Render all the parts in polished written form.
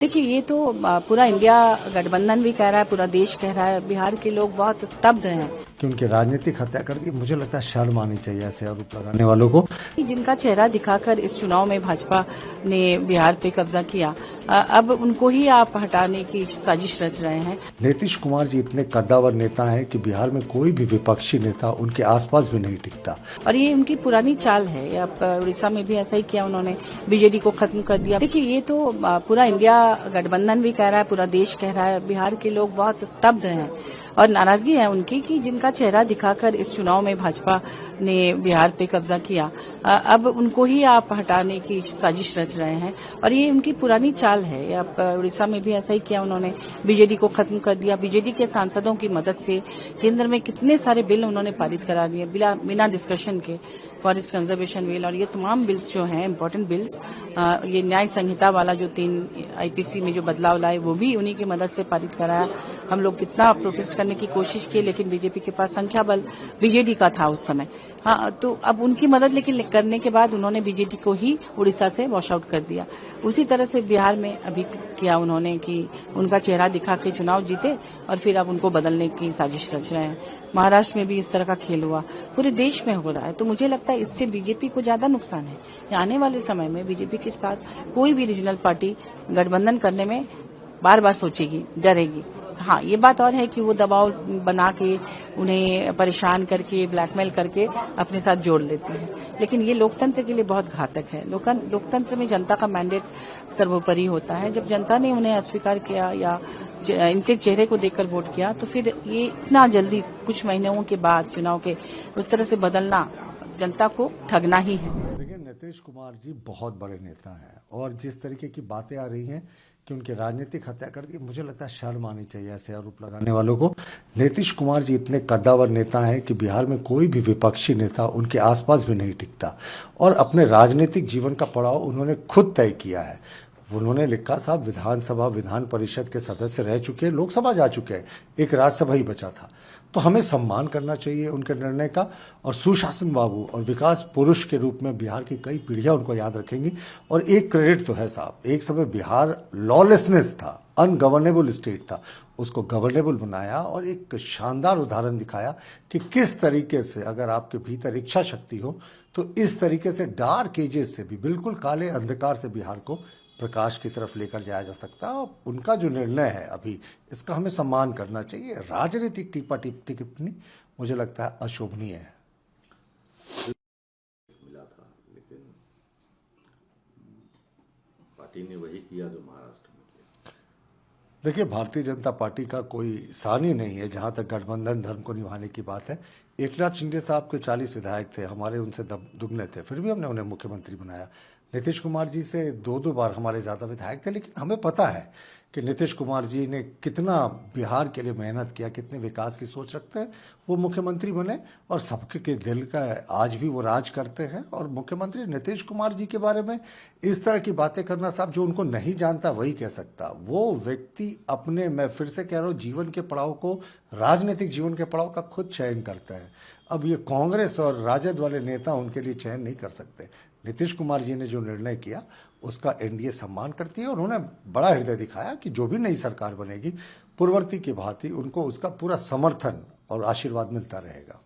देखिए, ये तो पूरा इंडिया गठबंधन भी कह रहा है, पूरा देश कह रहा है। बिहार के लोग बहुत स्तब्ध हैं कि उनकी राजनीतिक हत्या कर दी। मुझे लगता है शर्म आनी चाहिए ऐसे आरोप लगाने वालों को। जिनका चेहरा दिखाकर इस चुनाव में भाजपा ने बिहार पे कब्जा किया, अब उनको ही आप हटाने की साजिश रच रहे हैं। नीतीश कुमार जी इतने कद्दावर नेता हैं कि बिहार में कोई भी विपक्षी नेता उनके आसपास भी नहीं टिकता। और ये उनकी पुरानी चाल है। अब उड़ीसा में भी ऐसा ही किया उन्होंने, बीजेडी को खत्म कर दिया। देखिए, ये तो पूरा इंडिया गठबंधन भी कह रहा है, पूरा देश कह रहा है। बिहार के लोग बहुत स्तब्ध हैं और नाराजगी है उनकी कि जिनका चेहरा दिखाकर इस चुनाव में भाजपा ने बिहार पे कब्जा किया, अब उनको ही आप हटाने की साजिश रच रहे हैं। और ये उनकी पुरानी चाल है। अब उड़ीसा में भी ऐसा ही किया उन्होंने, बीजेडी को खत्म कर दिया। बीजेडी के सांसदों की मदद से केंद्र में कितने सारे बिल उन्होंने पारित करा दिए बिना डिस्कशन के, फॉरेस्ट कंजर्वेशन बिल और ये तमाम बिल्स जो हैं इम्पोर्टेंट बिल्स, ये न्याय संहिता वाला जो 3 आईपीसी में जो बदलाव लाए वो भी उन्हीं की मदद से पारित कराया। हम लोग कितना प्रोटेस्ट करने की कोशिश की, लेकिन बीजेपी के पास संख्या बल बीजेडी का था उस समय। हाँ, तो अब उनकी मदद लेकिन करने के बाद उन्होंने बीजेडी को ही उड़ीसा से वॉश आउट कर दिया। उसी तरह से बिहार में अभी किया उन्होंने कि उनका चेहरा दिखा के चुनाव जीते और फिर अब उनको बदलने की साजिश रच रहे हैं। महाराष्ट्र में भी इस तरह का खेल हुआ, पूरे देश में हो रहा है। तो मुझे लगता है इससे बीजेपी को ज्यादा नुकसान है। आने वाले समय में बीजेपी के साथ कोई भी रीजनल पार्टी गठबंधन करने में बार बार सोचेगी, डरेगी। हाँ, ये बात और है कि वो दबाव बना के उन्हें परेशान करके ब्लैकमेल करके अपने साथ जोड़ लेती है, लेकिन ये लोकतंत्र के लिए बहुत घातक है। लोकतंत्र में जनता का मैंडेट सर्वोपरि होता है। जब जनता ने उन्हें अस्वीकार किया या इनके चेहरे को देखकर वोट किया, तो फिर ये इतना जल्दी कुछ महीनों के बाद चुनाव के उस तरह से बदलना जनता को ठगना ही है। देखिए, नीतीश कुमार जी बहुत बड़े नेता हैं और जिस तरीके की बातें आ रही हैं कि उनकी राजनीतिक हत्या कर दी, मुझे लगता है शर्म आनी चाहिए ऐसे आरोप लगाने वालों को। नीतीश कुमार जी इतने कद्दावर नेता हैं कि बिहार में कोई भी विपक्षी नेता उनके आसपास भी नहीं टिकता और अपने राजनीतिक जीवन का पड़ाव उन्होंने खुद तय किया है। उन्होंने लिखा, साहब विधानसभा विधान परिषद के सदस्य रह चुके हैं, लोकसभा जा चुके हैं, एक राज्यसभा ही बचा था। तो हमें सम्मान करना चाहिए उनके निर्णय का और सुशासन बाबू और विकास पुरुष के रूप में बिहार की कई पीढ़ियां उनको याद रखेंगी। और एक क्रेडिट तो है साहब, एक समय बिहार लॉलेसनेस था, अनगवर्नेबल स्टेट था, उसको गवर्नेबल बनाया और एक शानदार उदाहरण दिखाया कि किस तरीके से अगर आपके भीतर इच्छा शक्ति हो तो इस तरीके से डार्क एजेस से भी, बिल्कुल काले अंधकार से बिहार को प्रकाश की तरफ लेकर जाया जा सकता है। उनका जो निर्णय है अभी, इसका हमें सम्मान करना चाहिए। राजनीतिक टिप्पणी मुझे लगता है अशोभनीय है। मिला था, लेकिन पार्टी ने वही किया जो महाराष्ट्र में किया। देखिए, भारतीय जनता पार्टी का कोई सानी नहीं है जहां तक गठबंधन धर्म को निभाने की बात है। एकनाथ शिंदे साहब के 40 विधायक थे, हमारे उनसे दुगने थे, फिर भी हमने उन्हें मुख्यमंत्री बनाया। नीतीश कुमार जी से 2-2 बार हमारे ज़्यादा विधायक थे, लेकिन हमें पता है कि नीतीश कुमार जी ने कितना बिहार के लिए मेहनत किया, कितने विकास की सोच रखते हैं। वो मुख्यमंत्री बने और सबके के दिल का आज भी वो राज करते हैं। और मुख्यमंत्री नीतीश कुमार जी के बारे में इस तरह की बातें करना, साहब जो उनको नहीं जानता वही कह सकता। वो व्यक्ति अपने, मैं फिर से कह रहा हूँ, जीवन के पड़ाव को, राजनीतिक जीवन के पड़ाव का खुद चयन करता है। अब ये कांग्रेस और राजद वाले नेता उनके लिए चयन नहीं कर सकते। नीतीश कुमार जी ने जो निर्णय किया उसका एनडीए सम्मान करती है और उन्होंने बड़ा हृदय दिखाया कि जो भी नई सरकार बनेगी पूर्ववर्ती की भांति उनको उसका पूरा समर्थन और आशीर्वाद मिलता रहेगा।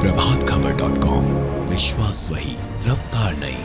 प्रभातखबर.com, विश्वास वही, रफ्तार नहीं।